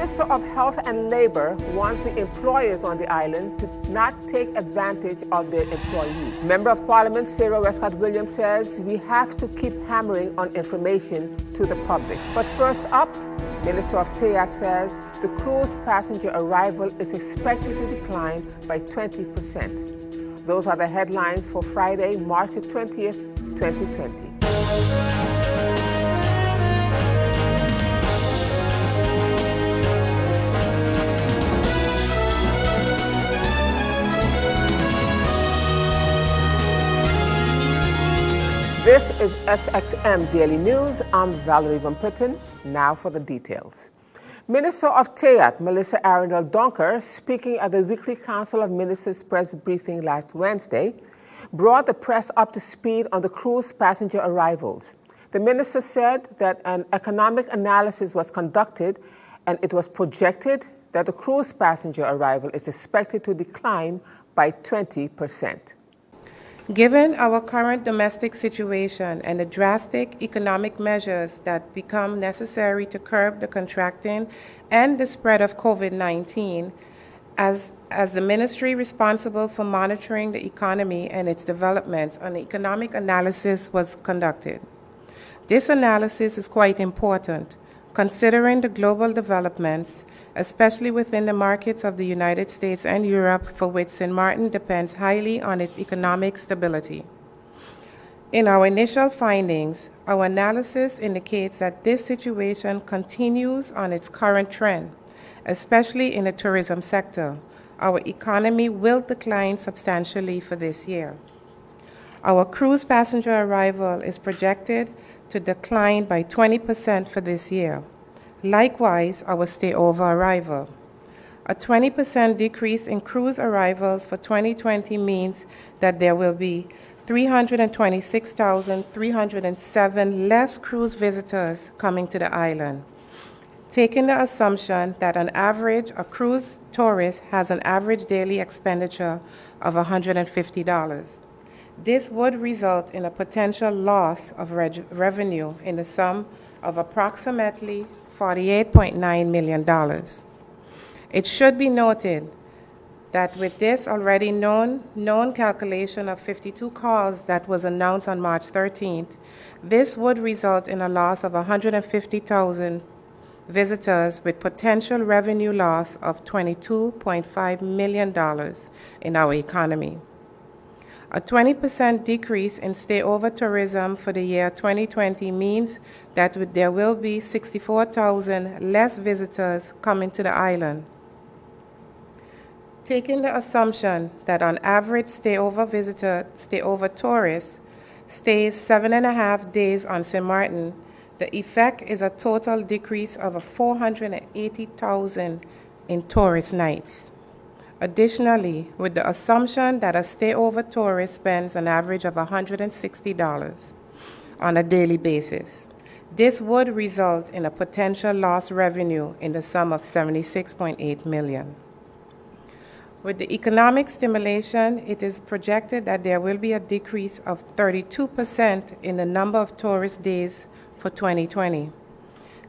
Minister of Health and Labor wants the employers on the island to not take advantage of their employees. Member of Parliament Sarah Westcott Williams says we have to keep hammering on information to the public. But first up, Minister of TEAT says the cruise passenger arrival is expected to decline by 20%. Those are the headlines for Friday, March the 20th, 2020. This is SXM Daily News. I'm Valerie Van Putten. Now for the details. Minister of TEAT, Melissa Arundel-Donker, speaking at the weekly Council of Ministers press briefing last Wednesday, brought the press up to speed on the cruise passenger arrivals. The minister said that an economic analysis was conducted and it was projected that the cruise passenger arrival is expected to decline by 20%. Given our current domestic situation and the drastic economic measures that become necessary to curb the contracting and the spread of COVID-19, as the ministry responsible for monitoring the economy and its developments, an economic analysis was conducted. This analysis is quite important, considering the global developments, especially within the markets of the United States and Europe, for which St. Martin depends highly on its economic stability. In our initial findings, our analysis indicates that this situation continues on its current trend, especially in the tourism sector. Our economy will decline substantially for this year. Our cruise passenger arrival is projected to decline by 20% for this year. Likewise, our stayover arrival. A 20% decrease in cruise arrivals for 2020 means that there will be 326,307 less cruise visitors coming to the island. Taking the assumption that on average a cruise tourist has an average daily expenditure of $150. This would result in a potential loss of revenue in the sum of approximately $48.9 million. It should be noted that with this already known calculation of 52 calls that was announced on March 13th, this would result in a loss of 150,000 visitors with potential revenue loss of $22.5 million in our economy. A 20% decrease in stayover tourism for the year 2020 means that there will be 64,000 less visitors coming to the island. Taking the assumption that on average stayover tourist stays 7.5 days on St. Martin, the effect is a total decrease of 480,000 in tourist nights. Additionally, with the assumption that a stayover tourist spends an average of $160 on a daily basis, this would result in a potential lost revenue in the sum of $76.8 million. With the economic stimulation, it is projected that there will be a decrease of 32% in the number of tourist days for 2020.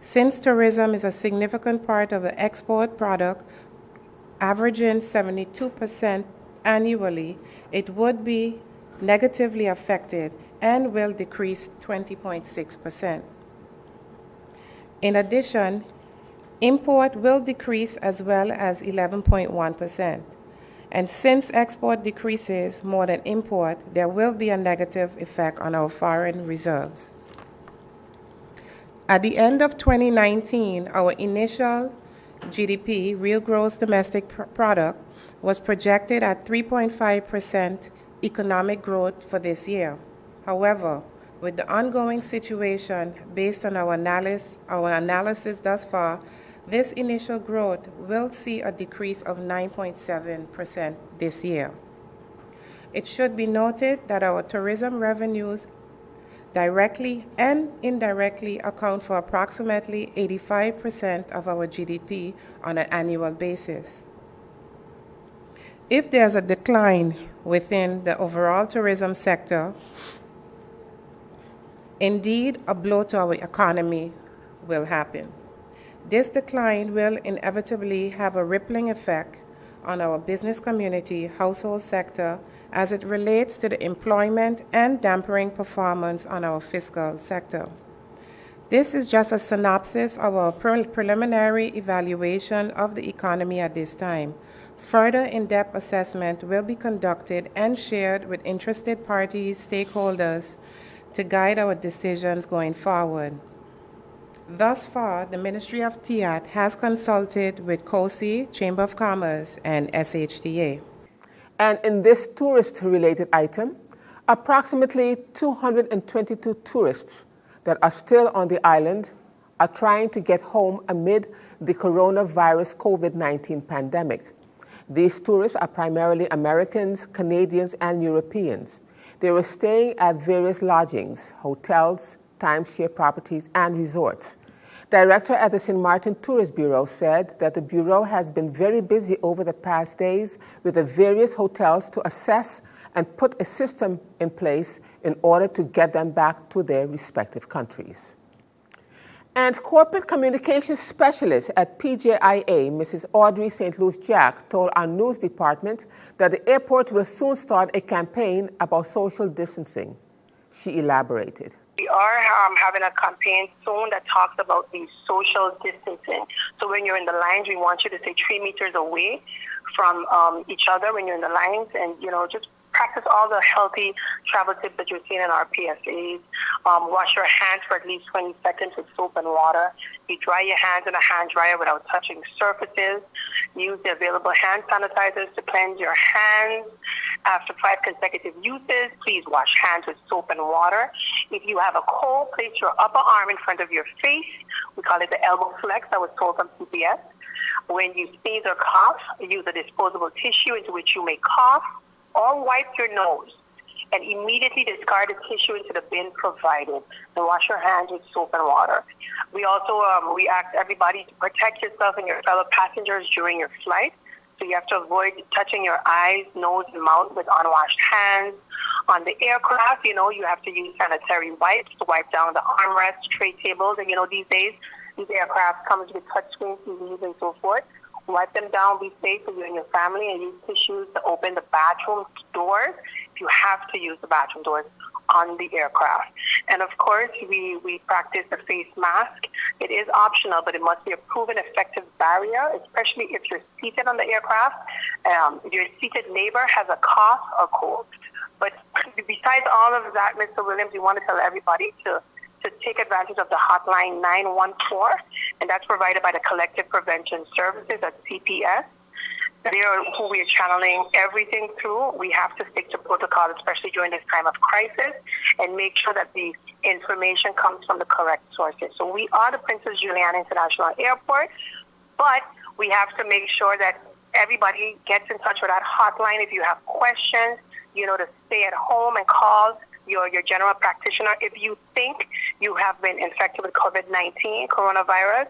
Since tourism is a significant part of the export product, averaging 72% annually, it would be negatively affected and will decrease 20.6%. In addition, import will decrease as well as 11.1%. And since export decreases more than import, there will be a negative effect on our foreign reserves. At the end of 2019, our initial GDP, real gross domestic product, was projected at 3.5% economic growth for this year. However, with the ongoing situation, based on our analysis thus far, this initial growth will see a decrease of 9.7% this year. It should be noted that our tourism revenues directly and indirectly account for approximately 85% of our GDP on an annual basis. If there's a decline within the overall tourism sector, indeed a blow to our economy will happen. This decline will inevitably have a rippling effect on our business community, household sector, as it relates to the employment and dampening performance on our fiscal sector. This is just a synopsis of our preliminary evaluation of the economy at this time. Further in-depth assessment will be conducted and shared with interested parties, stakeholders, to guide our decisions going forward. Thus far, the Ministry of TIAT has consulted with COSI, Chamber of Commerce, and SHTA. And in this tourist-related item, approximately 222 tourists that are still on the island are trying to get home amid the coronavirus COVID-19 pandemic. These tourists are primarily Americans, Canadians, and Europeans. They were staying at various lodgings, hotels, timeshare properties, and resorts. Director at the St. Martin Tourist Bureau said that the Bureau has been very busy over the past days with the various hotels to assess and put a system in place in order to get them back to their respective countries. And corporate communications specialist at PJIA, Mrs. Audrey St. Louis Jack, told our news department that the airport will soon start a campaign about social distancing. She elaborated. We are having a campaign soon that talks about the social distancing. So when you're in the lines, we want you to stay 3 meters away from each other when you're in the lines, and just practice all the healthy travel tips that you're seeing in our PSAs. Wash your hands for at least 20 seconds with soap and water. You dry your hands in a hand dryer without touching surfaces. Use the available hand sanitizers to cleanse your hands. After 5 consecutive uses, please wash hands with soap and water. If you have a cold, place your upper arm in front of your face. We call it the elbow flex that was told from CPS. When you sneeze or cough, use a disposable tissue into which you may cough, or wipe your nose, and immediately discard the tissue into the bin provided, and wash your hands with soap and water. We also we ask everybody to protect yourself and your fellow passengers during your flight. So you have to avoid touching your eyes, nose, and mouth with unwashed hands. On the aircraft, you have to use sanitary wipes to wipe down the armrests, tray tables, and these days, these aircraft comes with touchscreen TVs and so forth. Wipe them down, be safe for you and your family, and use tissues to open the bathroom doors if you have to use the bathroom doors on the aircraft. And of course, we practice the face mask. It is optional, but it must be a proven effective barrier, especially if you're seated on the aircraft. If your seated neighbor has a cough or cold. But besides all of that, Mr. Williams, we want to tell everybody to take advantage of the hotline 914, and that's provided by the Collective Prevention Services at CPS. They are who we are channeling everything through. We have to stick to protocol, especially during this time of crisis, and make sure that the information comes from the correct sources. So we are the Princess Juliana International Airport, but we have to make sure that everybody gets in touch with that hotline if you have questions, to stay at home and call your general practitioner if you think you have been infected with COVID-19, coronavirus.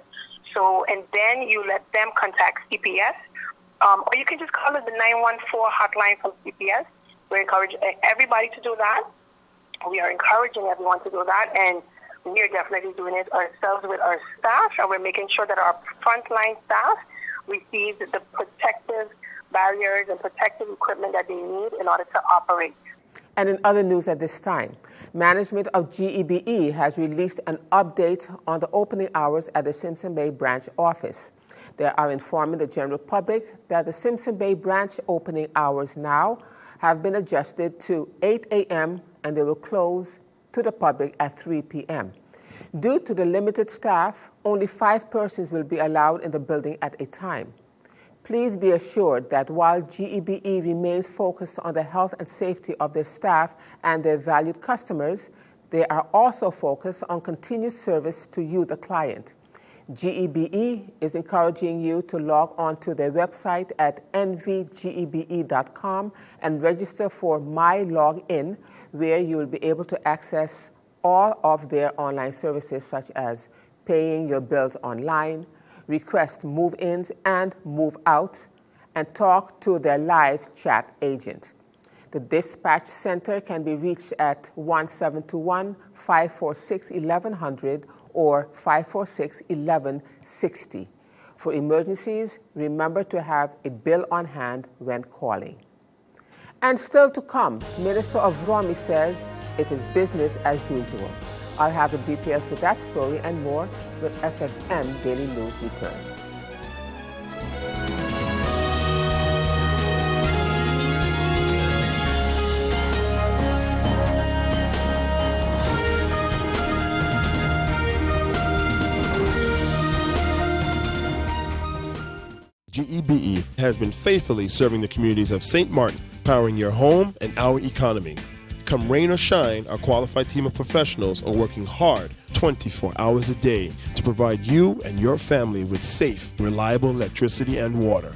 So, and then you let them contact CPS, or you can just call it the 914 hotline from CPS. We encourage everybody to do that. We are encouraging everyone to do that, and we are definitely doing it ourselves with our staff, and we're making sure that our frontline staff receive the protective barriers and protective equipment that they need in order to operate. And in other news at this time, management of GEBE has released an update on the opening hours at the Simpson Bay branch office. They are informing the general public that the Simpson Bay branch opening hours now have been adjusted to 8 a.m. and they will close to the public at 3 p.m. Due to the limited staff, only 5 persons will be allowed in the building at a time. Please be assured that while GEBE remains focused on the health and safety of their staff and their valued customers, they are also focused on continued service to you, the client. GEBE is encouraging you to log on to their website at nvgebe.com and register for My Login, where you will be able to access all of their online services such as paying your bills online, request move-ins and move-outs, and talk to their live chat agent. The dispatch center can be reached at 1721-546-1100 or 546-1160. For emergencies, remember to have a bill on hand when calling. And still to come, Minister of Romy says it is business as usual. I'll have the details for that story and more when SXM Daily News returns. GEBE has been faithfully serving the communities of St. Martin, powering your home and our economy. Come rain or shine, our qualified team of professionals are working hard 24 hours a day to provide you and your family with safe, reliable electricity and water.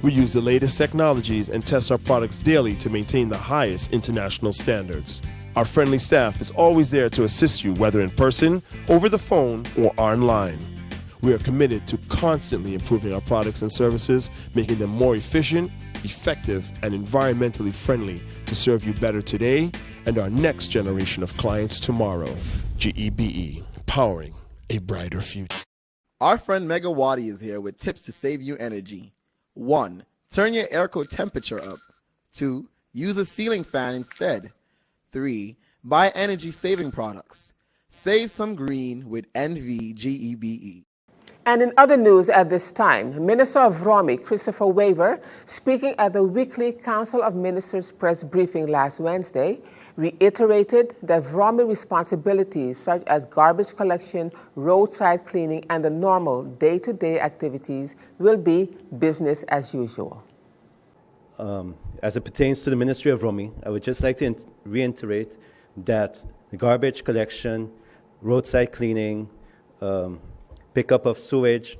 We use the latest technologies and test our products daily to maintain the highest international standards. Our friendly staff is always there to assist you, whether in person, over the phone, or online. We are committed to constantly improving our products and services, making them more efficient, effective, and environmentally friendly to serve you better today and our next generation of clients tomorrow. GEBE, powering a brighter future. Our friend Megawati is here with tips to save you energy. 1. Turn your airco temperature up. 2. Use a ceiling fan instead. 3. Buy energy-saving products. Save some green with NVGEBE. And in other news at this time, Minister of Romy, Christopher Waver, speaking at the weekly Council of Ministers press briefing last Wednesday, reiterated that Romy responsibilities such as garbage collection, roadside cleaning, and the normal day-to-day activities will be business as usual. As it pertains to the Ministry of Romy, I would just like to reiterate that the garbage collection, roadside cleaning, pickup of sewage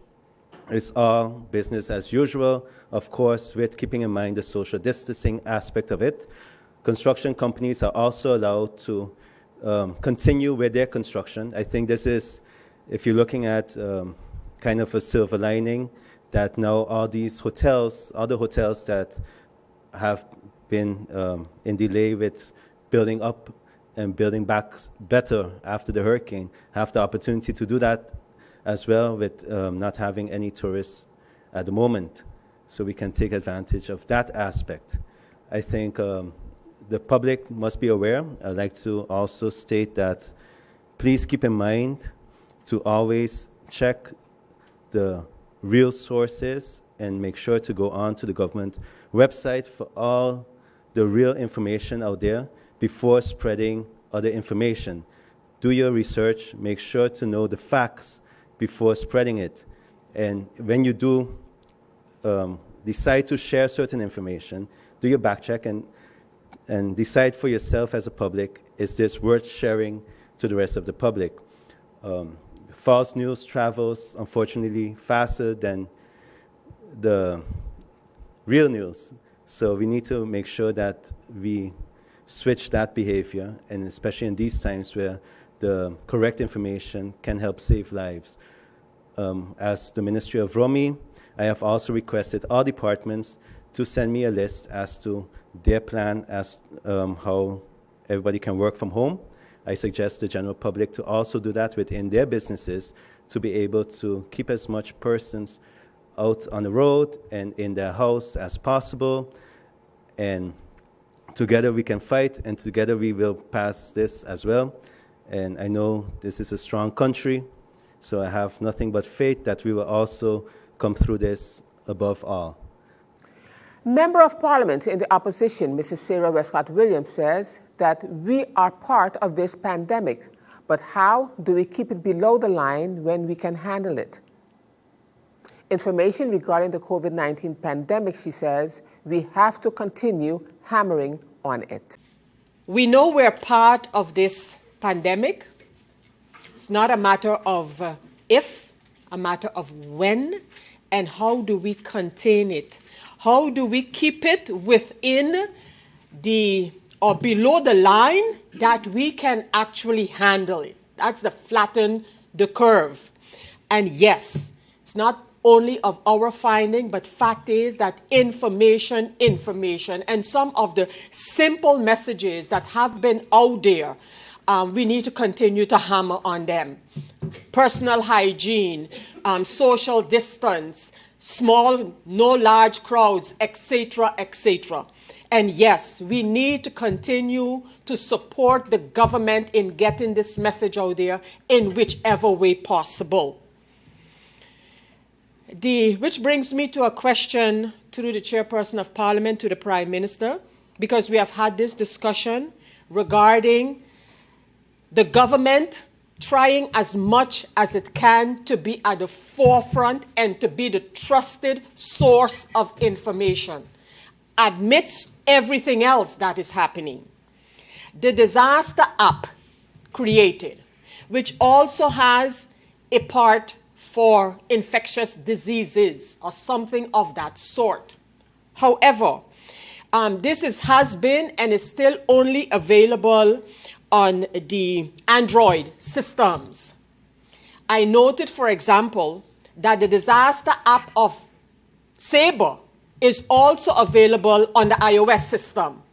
is all business as usual, of course, with keeping in mind the social distancing aspect of it. Construction companies are also allowed to continue with their construction. I think this is, if you're looking at kind of a silver lining, that now all these hotels, other hotels that have been in delay with building up and building back better after the hurricane, have the opportunity to do that as well, with not having any tourists at the moment. So we can take advantage of that aspect. I think the public must be aware. I'd like to also state that please keep in mind to always check the real sources and make sure to go on to the government website for all the real information out there before spreading other information. Do your research, make sure to know the facts before spreading it. And when you do decide to share certain information, do your back check and decide for yourself as a public, is this worth sharing to the rest of the public? False news travels, unfortunately, faster than the real news. So we need to make sure that we switch that behavior, and especially in these times where the correct information can help save lives. As the Ministry of Romy, I have also requested all departments to send me a list as to their plan as how everybody can work from home. I suggest the general public to also do that within their businesses to be able to keep as much persons out on the road and in their house as possible. And together we can fight, and together we will pass this as well. And I know this is a strong country, so I have nothing but faith that we will also come through this above all. Member of Parliament in the opposition, Mrs. Sarah Westcott Williams, says that we are part of this pandemic, but how do we keep it below the line when we can handle it? Information regarding the COVID-19 pandemic, she says, we have to continue hammering on it. We know we're part of this pandemic. It's not a matter of if, a matter of when, and how do we contain it? How do we keep it within the or below the line that we can actually handle it? That's the flatten the curve. And yes, it's not only of our finding, but fact is that information, and some of the simple messages that have been out there, we need to continue to hammer on them. personal hygiene, social distance, no large crowds, etc., etc. And yes, we need to continue to support the government in getting this message out there in whichever way possible. Which brings me to a question through the Chairperson of Parliament to the Prime Minister, because we have had this discussion regarding the government trying as much as it can to be at the forefront and to be the trusted source of information amidst everything else that is happening. The disaster app created, which also has a part for infectious diseases or something of that sort. However, this has been and is still only available on the Android systems. I noted, for example, that the disaster app of Sabre is also available on the iOS system.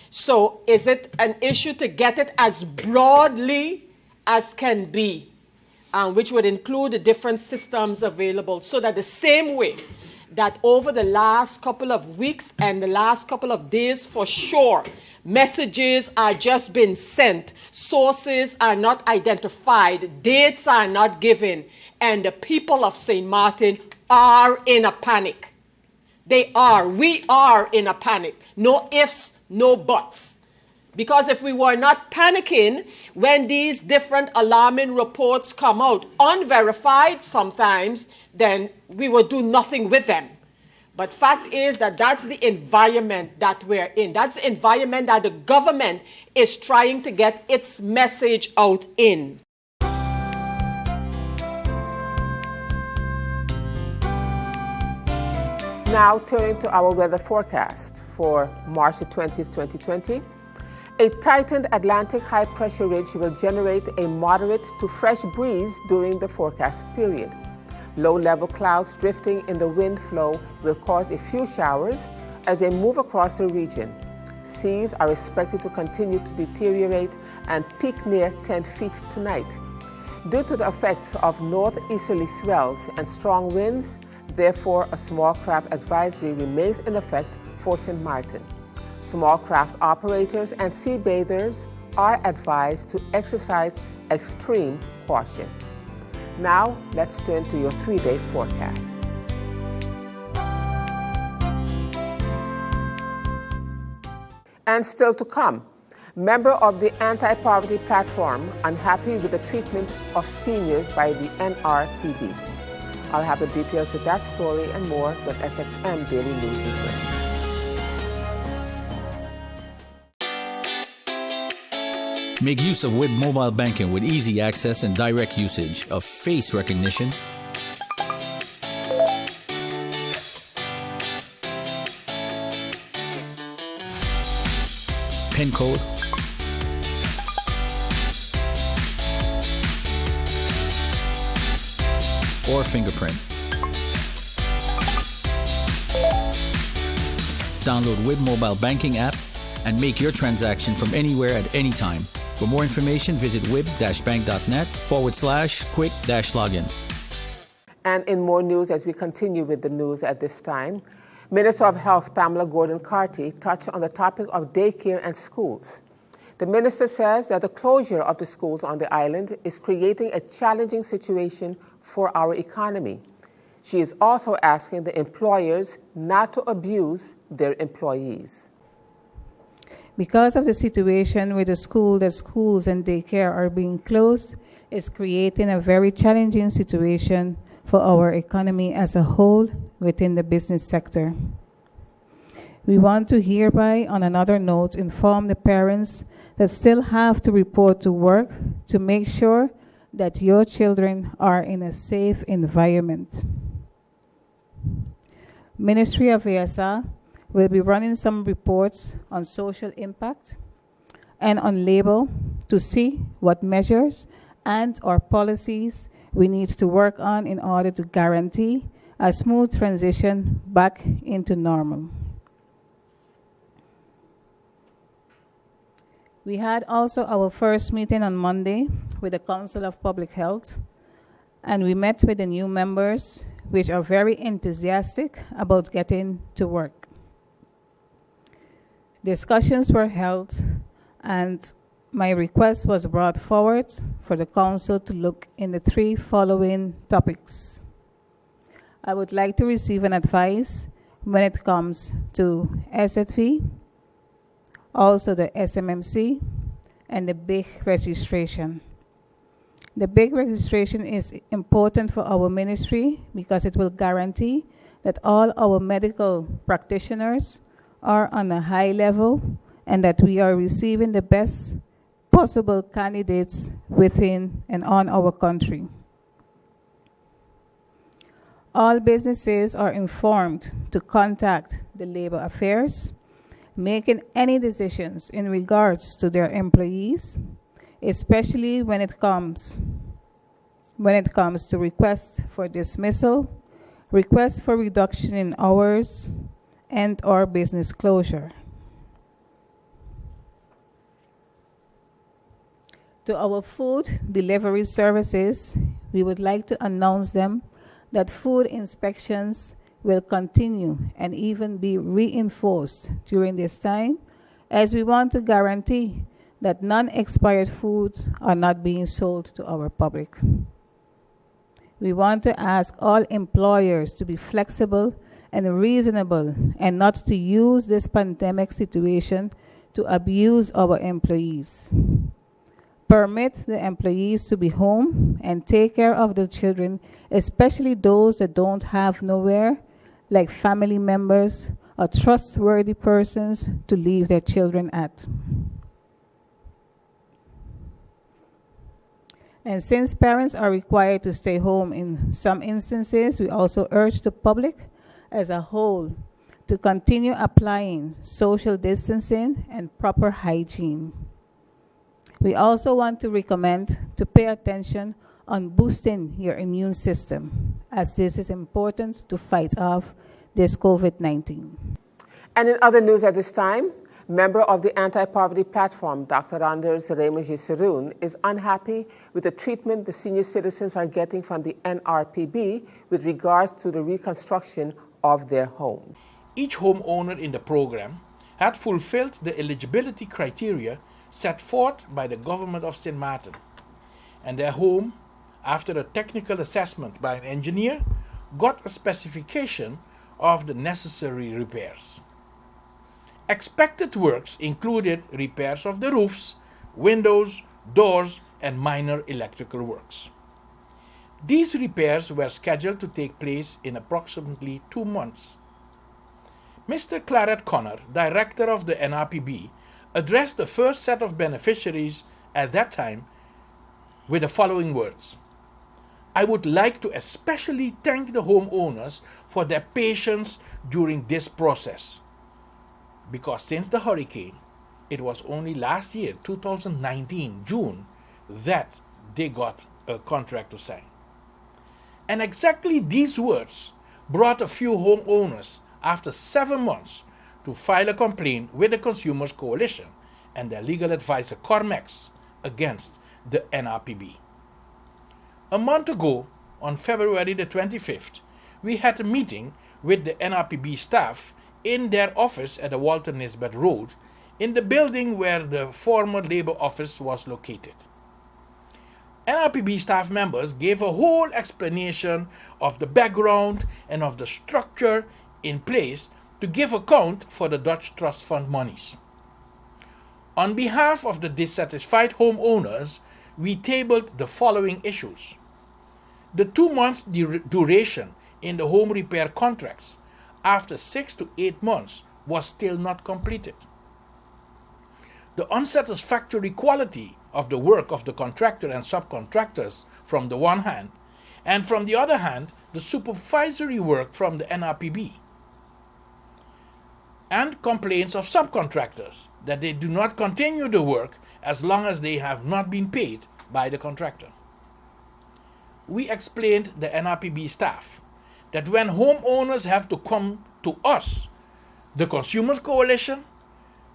So is it an issue to get it as broadly as can be, which would include the different systems available, so that the same way that over the last couple of weeks and the last couple of days for sure, messages are just being sent, sources are not identified, dates are not given, and the people of St. Martin are in a panic. They are. We are in a panic. No ifs, no buts. Because if we were not panicking when these different alarming reports come out, unverified sometimes, then we would do nothing with them. But fact is that that's the environment that we're in. That's the environment that the government is trying to get its message out in. Now turning to our weather forecast for March 20th, 2020. A tightened Atlantic high-pressure ridge will generate a moderate to fresh breeze during the forecast period. Low-level clouds drifting in the wind flow will cause a few showers as they move across the region. Seas are expected to continue to deteriorate and peak near 10 feet tonight. Due to the effects of northeasterly swells and strong winds, therefore, a small craft advisory remains in effect for St. Martin. Small craft operators and sea bathers are advised to exercise extreme caution. Now, let's turn to your 3-day forecast. And still to come, member of the Anti-Poverty Platform unhappy with the treatment of seniors by the NRPB. I'll have the details of that story and more when SXM Daily News returns. Make use of WIB mobile banking with easy access and direct usage of face recognition, PIN code, or fingerprint. Download WIB mobile banking app and make your transaction from anywhere at any time. For more information, visit wib-bank.net/quick-login. And in more news, as we continue with the news at this time, Minister of Health Pamela Gordon-Carty touched on the topic of daycare and schools. The minister says that the closure of the schools on the island is creating a challenging situation for our economy. She is also asking the employers not to abuse their employees. Because of the situation where the schools and daycare are being closed, is creating a very challenging situation for our economy as a whole within the business sector. We want to hereby, on another note, inform the parents that still have to report to work to make sure that your children are in a safe environment. Ministry of ASR will be running some reports on social impact and on labor to see what measures and or policies we need to work on in order to guarantee a smooth transition back into normal. We had also our first meeting on Monday with the Council of Public Health, and we met with the new members, which are very enthusiastic about getting to work. Discussions were held, and my request was brought forward for the council to look in the 3 following topics. I would like to receive an advice when it comes to SFV, also the SMMC, and the big registration. The big registration is important for our ministry because it will guarantee that all our medical practitioners are on a high level and that we are receiving the best possible candidates within and on our country. All businesses are informed to contact the Labor Affairs, making any decisions in regards to their employees, especially when it comes to requests for dismissal, requests for reduction in hours, and/or business closure. To our food delivery services, we would like to announce them that food inspections will continue and even be reinforced during this time, as we want to guarantee that non-expired foods are not being sold to our public. We want to ask all employers to be flexible and reasonable and not to use this pandemic situation to abuse our employees. Permit the employees to be home and take care of the children, especially those that don't have nowhere, like family members or trustworthy persons to leave their children at. And since parents are required to stay home in some instances, we also urge the public as a whole to continue applying social distancing and proper hygiene. We also want to recommend to pay attention on boosting your immune system, as this is important to fight off this COVID-19. And in other news at this time, member of the anti-poverty platform, Dr. Anders Remeji-Saroon, is unhappy with the treatment the senior citizens are getting from the NRPB with regards to the reconstruction of their homes. Each homeowner in the program had fulfilled the eligibility criteria set forth by the government of St. Martin, and their home, after a technical assessment by an engineer, got a specification of the necessary repairs. Expected works included repairs of the roofs, windows, doors, and minor electrical works. These repairs were scheduled to take place in approximately 2 months. Mr. Claret Connor, director of the NRPB, addressed the first set of beneficiaries at that time with the following words: "I would like to especially thank the homeowners for their patience during this process, because since the hurricane, it was only last year, 2019, June, that they got a contract to sign." And exactly these words brought a few homeowners after 7 months to file a complaint with the Consumers Coalition and their legal advisor Cormex against the NRPB. A month ago, on February the 25th, we had a meeting with the NRPB staff in their office at the Walter Nisbet Road, in the building where the former Labour office was located. NRPB staff members gave a whole explanation of the background and of the structure in place to give account for the Dutch Trust Fund monies. On behalf of the dissatisfied homeowners, we tabled the following issues. The 2-month duration in the home repair contracts after 6 to 8 months was still not completed. The unsatisfactory quality of the work of the contractor and subcontractors from the one hand, and from the other hand, the supervisory work from the NRPB. And complaints of subcontractors that they do not continue the work as long as they have not been paid by the contractor. We explained the NRPB staff that when homeowners have to come to us, the Consumers Coalition,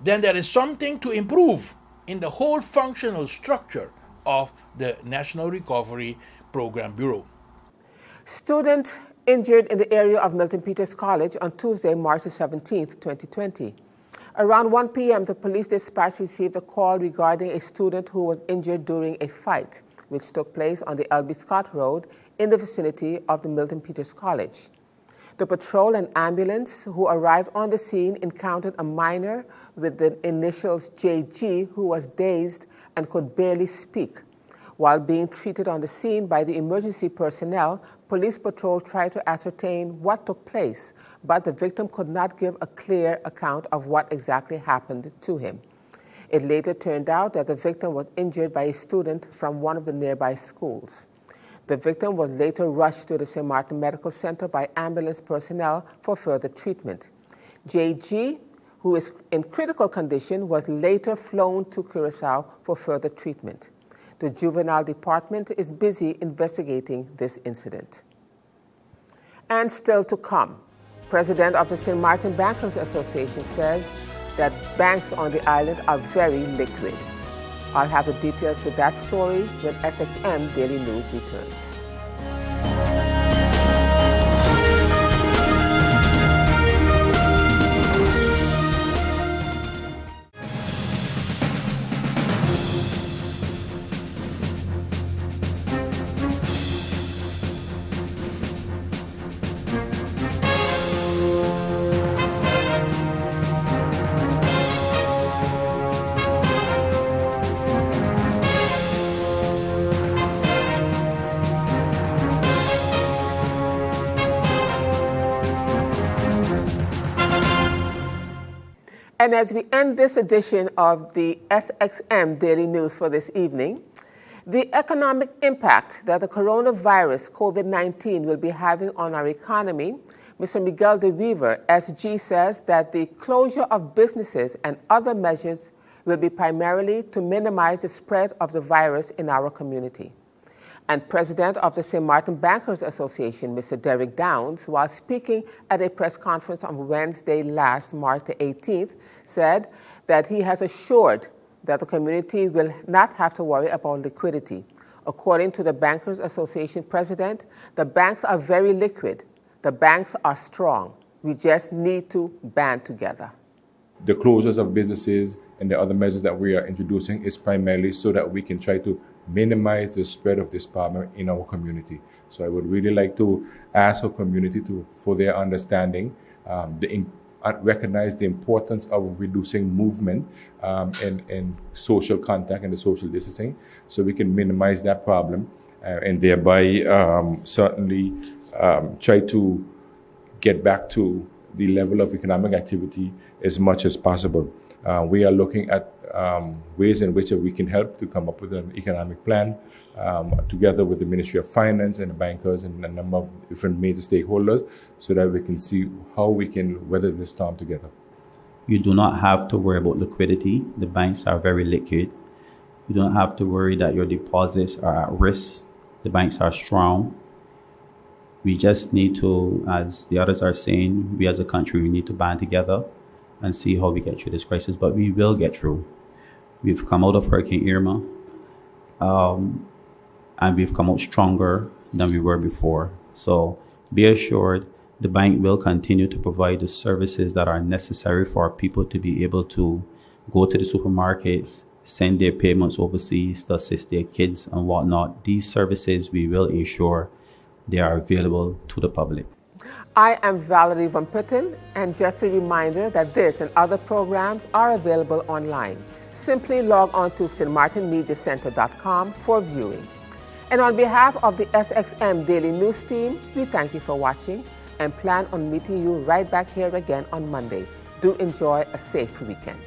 then there is something to improve in the whole functional structure of the National Recovery Program Bureau. Student injured in the area of Milton Peters College on Tuesday, March 17, 2020. Around 1 p.m., the police dispatch received a call regarding a student who was injured during a fight, which took place on the L.B. Scott Road in the vicinity of the Milton Peters College. The patrol and ambulance who arrived on the scene encountered a minor with the initials JG who was dazed and could barely speak. While being treated on the scene by the emergency personnel, police patrol tried to ascertain what took place, but the victim could not give a clear account of what exactly happened to him. It later turned out that the victim was injured by a student from one of the nearby schools. The victim was later rushed to the St. Martin Medical Center by ambulance personnel for further treatment. JG, who is in critical condition, was later flown to Curaçao for further treatment. The juvenile department is busy investigating this incident. And still to come, President of the St. Martin Bankers Association says that banks on the island are very liquid. I'll have the details to that story when SXM Daily News returns. And as we end this edition of the SXM Daily News for this evening, the economic impact that the coronavirus, COVID-19, will be having on our economy, Mr. Miguel de Weaver, SG, says that the closure of businesses and other measures will be primarily to minimize the spread of the virus in our community. And President of the St. Martin Bankers Association, Mr. Derek Downs, while speaking at a press conference on Wednesday last, March the 18th, said that he has assured that the community will not have to worry about liquidity. According to the Bankers Association president, the banks are very liquid. The banks are strong. We just need to band together. The closures of businesses and the other measures that we are introducing is primarily so that we can try to minimize the spread of this problem in our community. So I would really like to ask our community for their understanding, recognize the importance of reducing movement and social contact and the social distancing so we can minimize that problem and thereby certainly try to get back to the level of economic activity as much as possible. We are looking at ways in which we can help to come up with an economic plan together with the Ministry of Finance and the bankers and a number of different major stakeholders so that we can see how we can weather this storm together. You do not have to worry about liquidity. The banks are very liquid. You don't have to worry that your deposits are at risk. The banks are strong. We just need to, as the others are saying, we as a country, we need to band together and see how we get through this crisis, but we will get through. We've come out of Hurricane Irma, and we've come out stronger than we were before. So be assured, the bank will continue to provide the services that are necessary for people to be able to go to the supermarkets, send their payments overseas to assist their kids and whatnot. These services, we will ensure they are available to the public. I am Valerie Van Putten, and just a reminder that this and other programs are available online. Simply log on to stmartinmediacenter.com for viewing. And on behalf of the SXM Daily News team, we thank you for watching and plan on meeting you right back here again on Monday. Do enjoy a safe weekend.